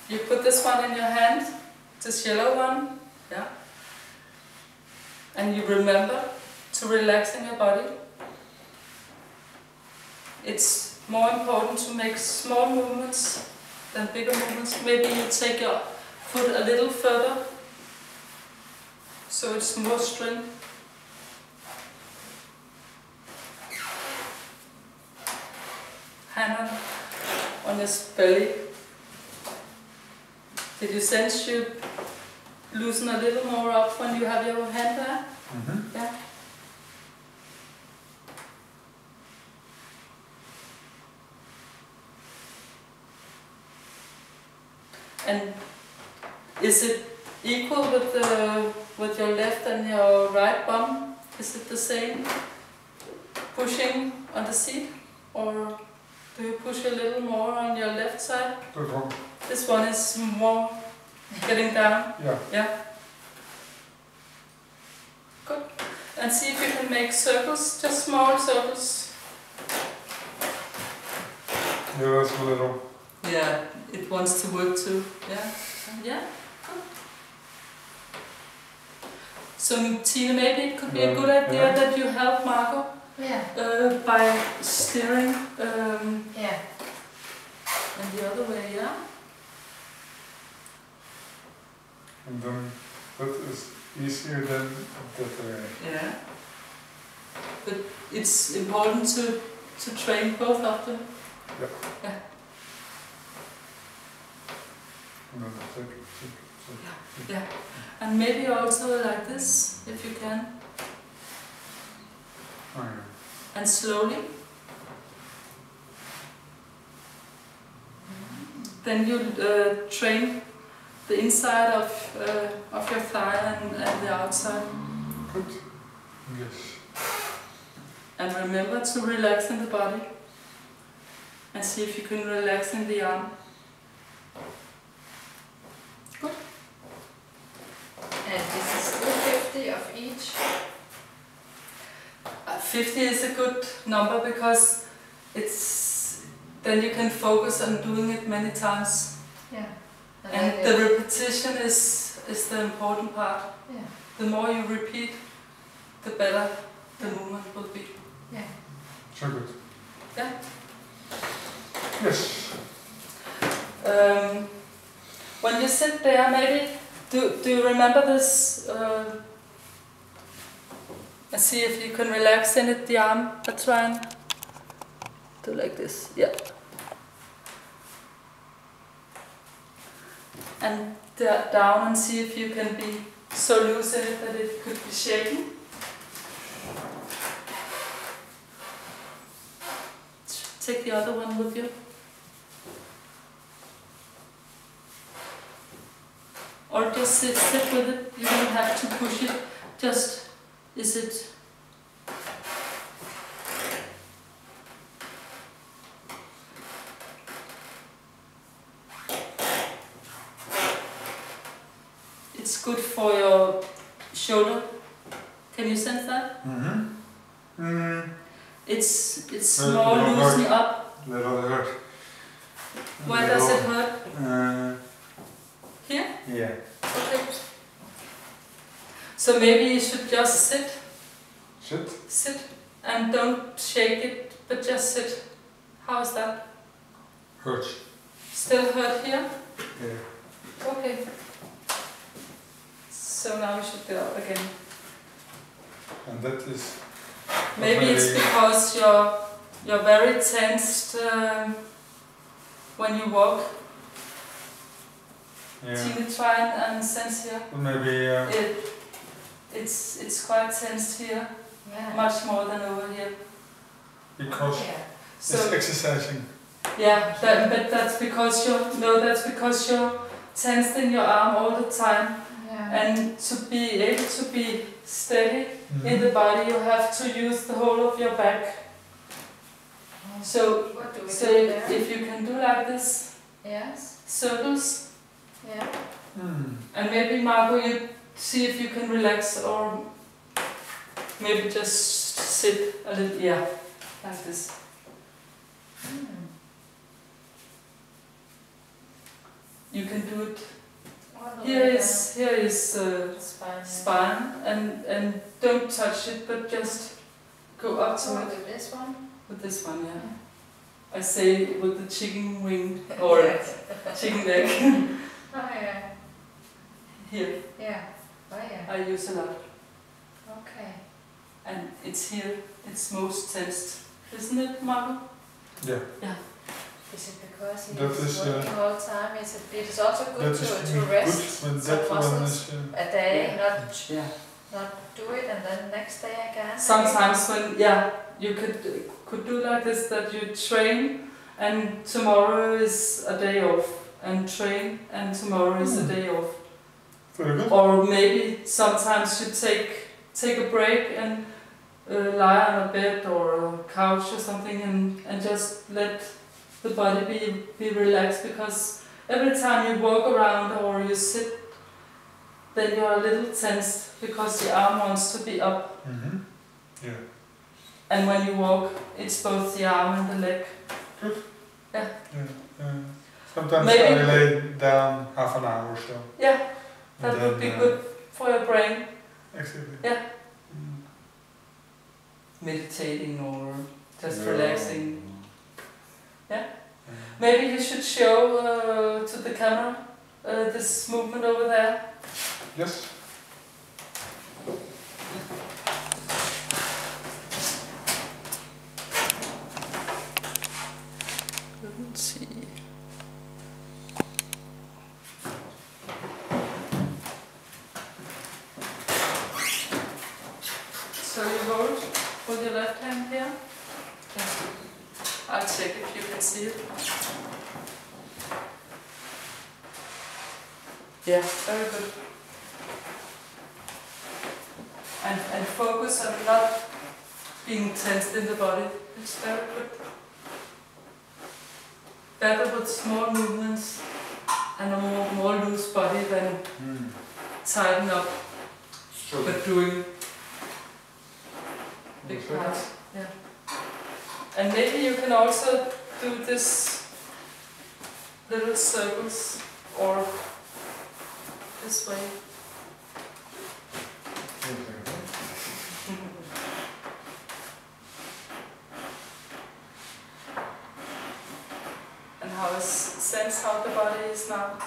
You put this one in your hand, this yellow one, yeah. And you remember to relax in your body. It's more important to make small movements than bigger movements. Maybe you take your foot a little further, so it's more strength. Hand on your belly. Did you sense you loosen a little more up when you have your hand there? Mm-hmm. Yeah. And is it equal with your left and your right bum? Is it the same? Pushing on the seat, or do you push a little more on your left side? This one is more getting down. Yeah. Yeah. Good. And see if you can make circles, just small circles. Yeah, that's a little. Yeah, it wants to work too. Yeah. Yeah. Good. So Tina, maybe it could be a good idea that you help Marco. Yeah. By steering. Yeah. And the other way, yeah. And then that is easier than that way. Yeah. But it's important to train both of them. Yeah. Yeah. No, take. Yeah. And maybe also like this, if you can. Oh, yeah. And slowly. Then you train the inside of your thigh and the outside. Good. Yes. And remember to relax in the body. And see if you can relax in the arm. Good. And this is still 50 of each. 50 is a good number because then you can focus on doing it many times. Yeah. And the repetition is the important part. Yeah. The more you repeat, the better the movement will be. Yeah. So good. Yeah. Yes. When you sit there, maybe do you remember this? And see if you can relax in it, the arm. Let's try and do like this. Yeah. And down and see if you can be so loose in it that it could be shaking. Take the other one with you. Or just sit with it. You don't have to push it. Just, is it... It's good for your shoulder. Can you sense that? Mm-hmm. Mm. It's more loosening up. Little hurt. Where does it hurt? Here? Yeah. Okay. So maybe you should just sit. Sit? Sit. And don't shake it, but just sit. How is that? Hurt. Still hurt here? Yeah. Okay. So now we should get up again. And that is... Maybe it's because you're very tensed when you walk. Yeah. Tina, try and sense here. Maybe it's quite tense here, Yeah. much more than over here. because So it's exercising. yeah, but that's because you're tensed in your arm all the time. Yeah. And to be able to be steady in the body, you have to use the whole of your back. So, What do we so do there? if you can do like this, Yes. circles, Yeah. and maybe Marco, you see if you can relax, or maybe just sit a little, yeah, like this. you can do it. All the Here way is down. Spine. spine, and don't touch it, but just go up to it With this one? with this one. Yeah. I say with the chicken wing or chicken leg. Oh yeah. Here. Yeah. Oh yeah. I use a lot. Okay. And it's here, it's most tensed. Isn't it, Marco? Yeah. Yeah. Is it because That he's is, working all the time? It is also good that is to rest good when some that one muscles is. a day, Yeah. not do it and then next day again. Sometimes when, you could do like this, that you train and tomorrow is a day off, and train and tomorrow is a day off. Very good. Or maybe sometimes you take a break and lie on a bed or a couch or something and just let the body be relaxed, because every time you walk around or you sit, then you're a little tensed because the arm wants to be up. Mm-hmm. Yeah. And when you walk, it's both the arm and the leg. Good. Yeah. Yeah. Sometimes Maybe- I lay down half an hour or so. Yeah, And that would be then, good for your brain. Exactly. Yeah. Mm. Meditating or just Yeah. relaxing. Maybe you should show to the camera this movement over there. Yes. Let's see. So you hold with your left hand here. Yeah. I'll check if you can see it. Yeah, very good. And focus on not being tensed in the body. It's very good. Better with small movements and a more loose body than tighten up, So but doing big Okay. parts. Yeah. And maybe you can also do this little circles or this way. And sense how the body is now.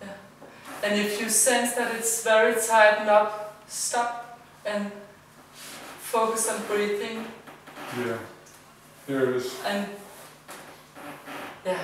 Yeah. And if you sense that it's very tightened up, stop and focus on breathing. Yeah. Here it is. And yeah,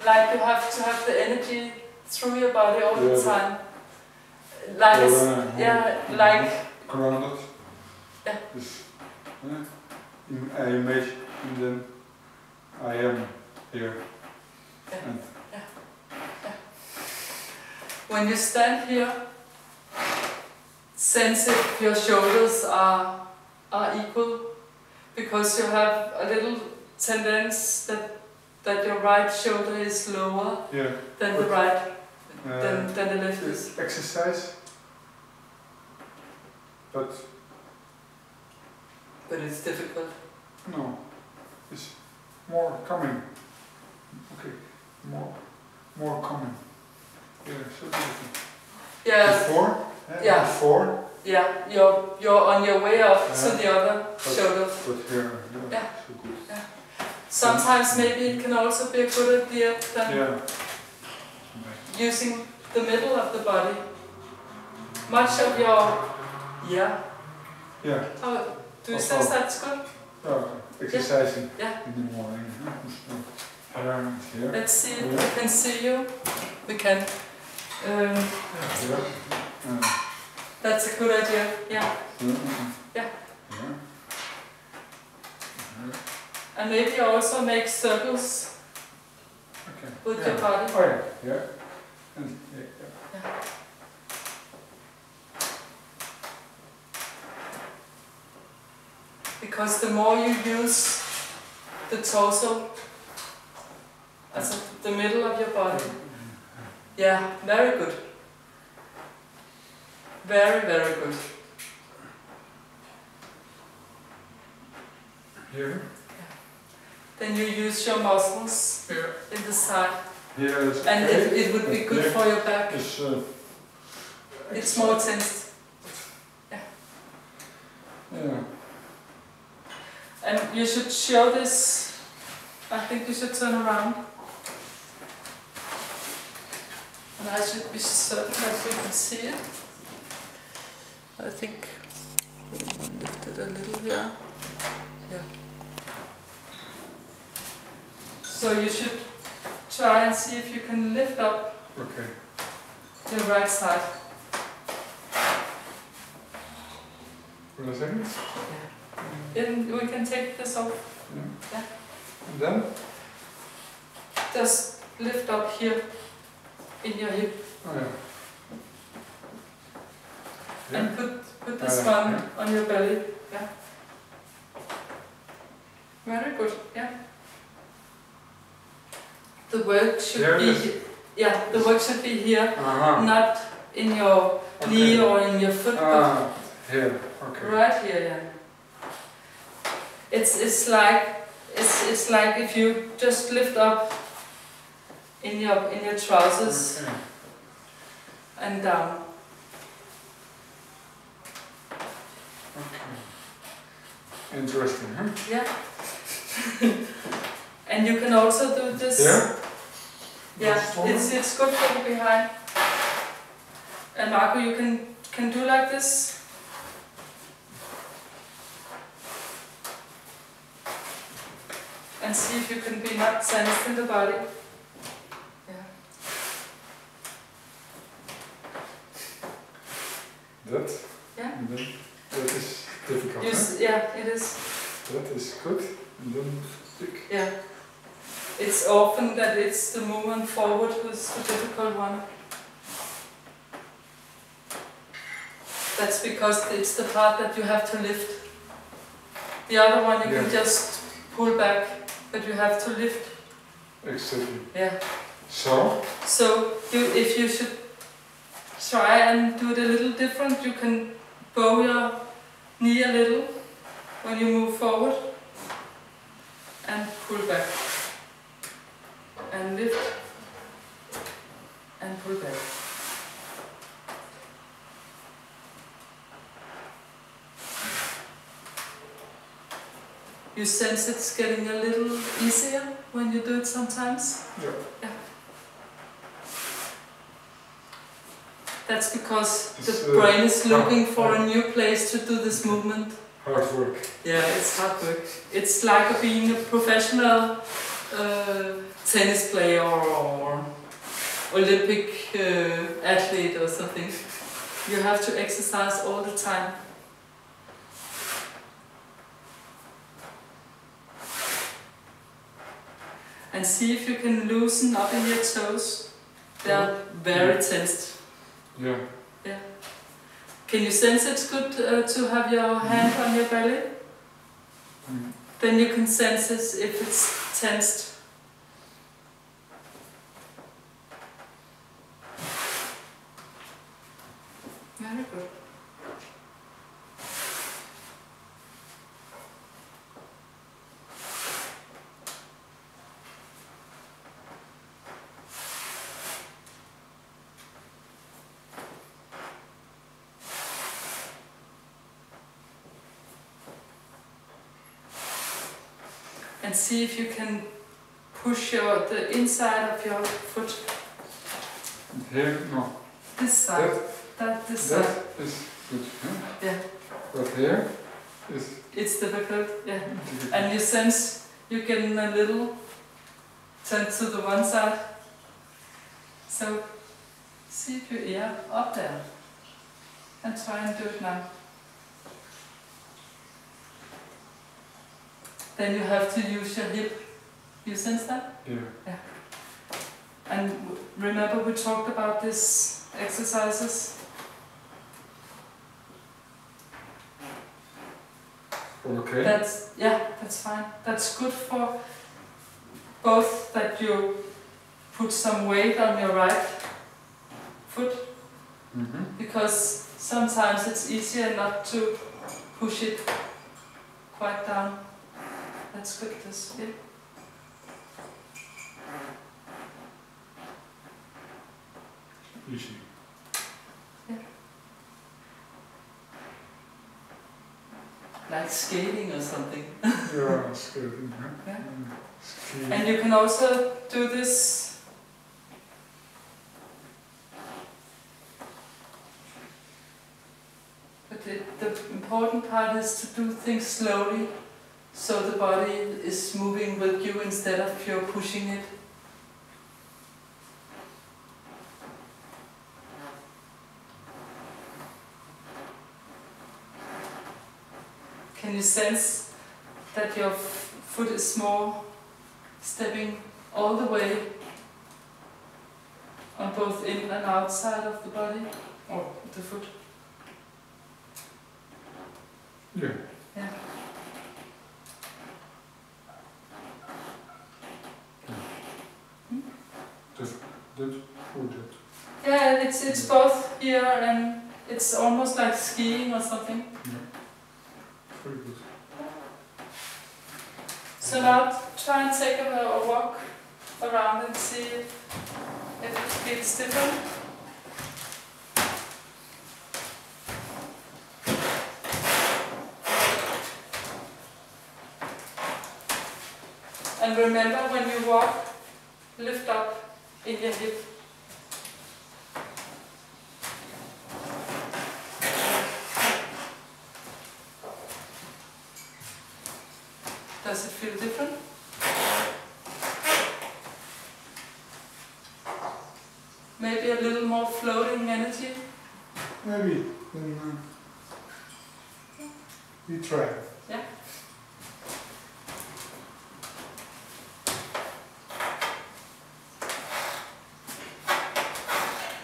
like you have to have the energy through your body all the time. Like it's, like grounded. Yeah. This, I imagine then I am here. Yeah. And when you stand here, sense if your shoulders are equal, because you have a little tendency that your right shoulder is lower than the right, than the left is. it's exercise, but it's difficult. no, it's more coming. Okay, more coming. Yeah, so beautiful. Yeah. Before? Yeah. Before? Yeah, you're on your way up to the other shoulder. But here, Yeah. so good. Yeah. Sometimes maybe it can also be a good idea than using the middle of the body. Much of your Yeah. how do you Also- sense that's good? Exercising Yeah. in the morning. Here. Let's see if we can see you. We can. Here. That's a good idea. Yeah. Yeah. And maybe also make circles Okay. with your body. Oh yeah. Yeah. And, yeah. Because the more you use the torso, as the middle of your body. Yeah, very good. Very, very good. Here. then you use your muscles in the side. Here is And okay. it would be good for your back. It's more tensed. Yeah. Yeah. And you should show this. I think you should turn around. And I should be certain that you can see it. I think we'll lift it a little here. Yeah. So you should try and see if you can lift up your right side. Wait a second. And we can take this off. Yeah. Yeah. And then? Just lift up here in your hip. Oh yeah. And put this one on your belly. Yeah. Very good. Yeah. The work should the work should be here, not in your knee or in your foot. But here. Okay. Right here, yeah. It's like if you just lift up in your trousers and down. Okay. Interesting, huh? Yeah. And you can also do this. Yeah, it's good for the behind. And Marco, you can do like this. And see if you can be not sensed in the body. Yeah. That? Yeah. And then that is difficult, Yeah, it is. That is good. And then stick. Yeah. It's often that it's the movement forward who's the difficult one. That's because it's the part that you have to lift. The other one you can just pull back, but you have to lift. Exactly. Yeah. So If you should try and do it a little different, you can bow your knee a little when you move forward and pull back. And lift and pull back. You sense it's getting a little easier when you do it sometimes? Yeah. That's because the brain is looking for a new place to do this movement. Hard work. Yeah, it's hard work. It's like being a professional tennis player or Olympic athlete or something. You have to exercise all the time. And see if you can loosen up in your toes. They are very tensed. Yeah. Yeah. Can you sense it's good to have your hand on your belly? Then you can sense it if it's tensed. Very good. And see if you can push the inside of your foot. Here, no. This side. This side. That is good. Yeah. But here is... It's difficult, yeah. And you sense you're getting a little turned to the one side. So see if you, up there. And try and do it now. Then you have to use your hip. You sense that? Yeah. And remember we talked about these exercises? Okay. That's fine. That's good for both that you put some weight on your right foot, because sometimes it's easier not to push it quite down. That's good, this, yeah. easy. Yeah. Like skating or something. Yeah, skating. Yeah. Skiing. And you can also do this. But the important part is to do things slowly, so the body is moving with you instead of you pushing it. Can you sense that your foot is more stepping all the way on both in and outside of the body, or the foot? Yeah. Yeah. That foot. Yeah, it's both here and it's almost like skiing or something. Yeah. Pretty good. So now try and take a walk around and see if it feels different. And remember, when you walk, lift up in your hip. Does it feel different? Maybe a little more floating energy? Maybe. Then we try. Yeah.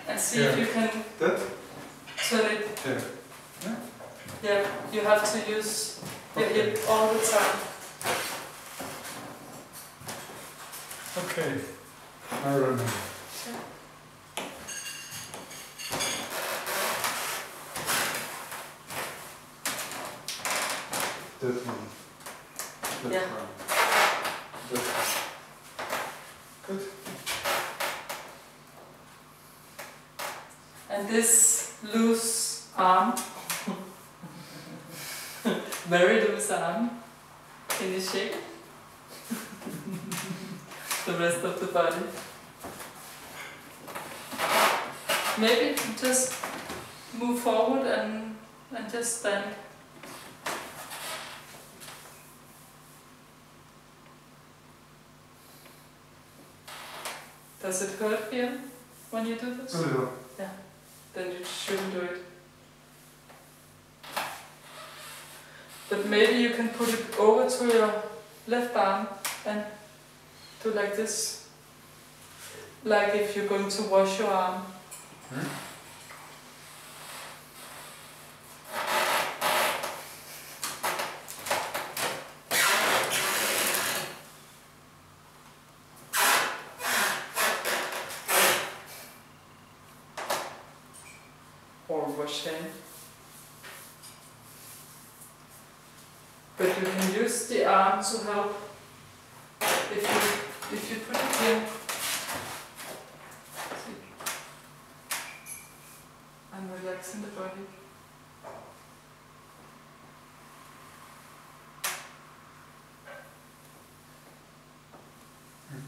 And see if you can That? turn it. Yeah. Yeah. Yeah, you have to use your hip all the time. Okay. I remember. That one. That Yeah. one. That one. Good. And this loose arm, very loose arm, can you shake the rest of the body? Maybe just move forward and just stand. Does it hurt here when you do this? A little. Yeah, then you shouldn't do it. But maybe you can put it over to your left arm and do like this. Like if you're going to wash your arm. Or wash hand. But you can use the arm to help if you put it here. See? I'm relaxing the body.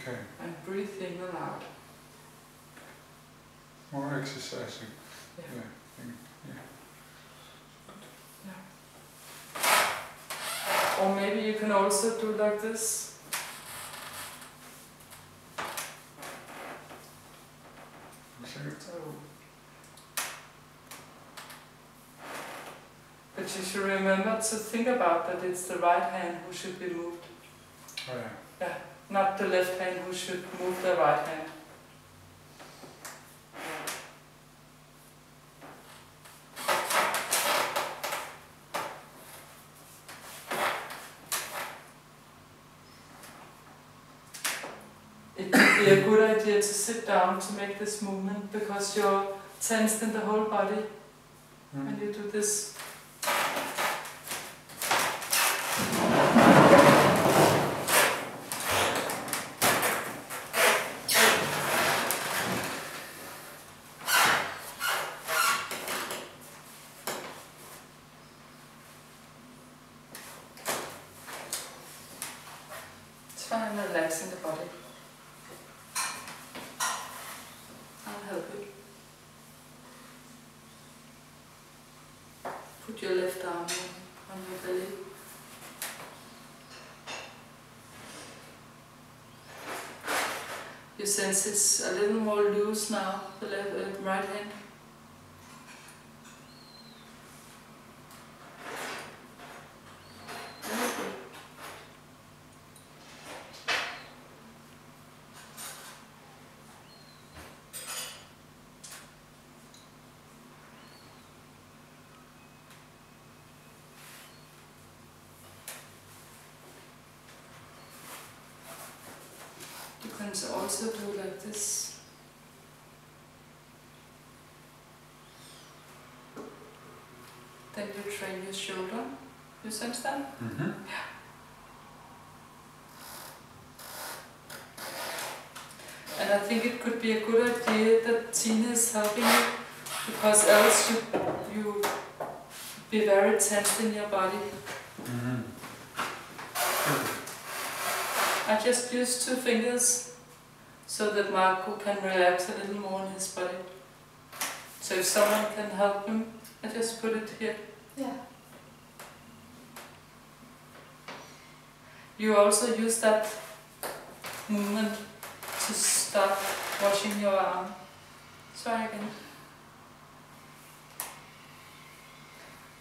Okay. And breathe in and out. More exercising. Yeah. Yeah. Or maybe you can also do like this. But you should remember to think about that it's the right hand who should be moved. Oh yeah. Yeah, not the left hand who should move the right hand. It would be a good idea to sit down to make this movement because you're tensed in the whole body when you do this. So I'm relaxing the body. I'll help you. Put your left arm on your belly. You sense it's a little more loose now, the right hand. Very good. You can also do like this. Then you train your shoulder. You sense that? Mm-hmm. Yeah. And I think it could be a good idea that Tina is helping you, because else you be very tense in your body. Mm-hmm. I just use 2 fingers so that Marco can relax a little more in his body. So if someone can help him, I just put it here. Yeah. You also use that movement to start washing your arm. Try again.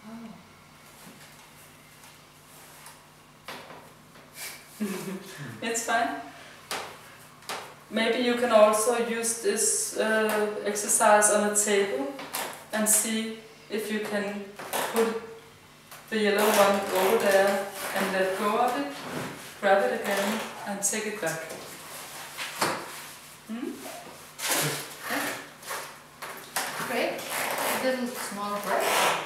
Oh. It's fine. Maybe you can also use this exercise on a table and see if you can put the yellow one over there and let go of it, grab it again and take it back. Break. A little small break.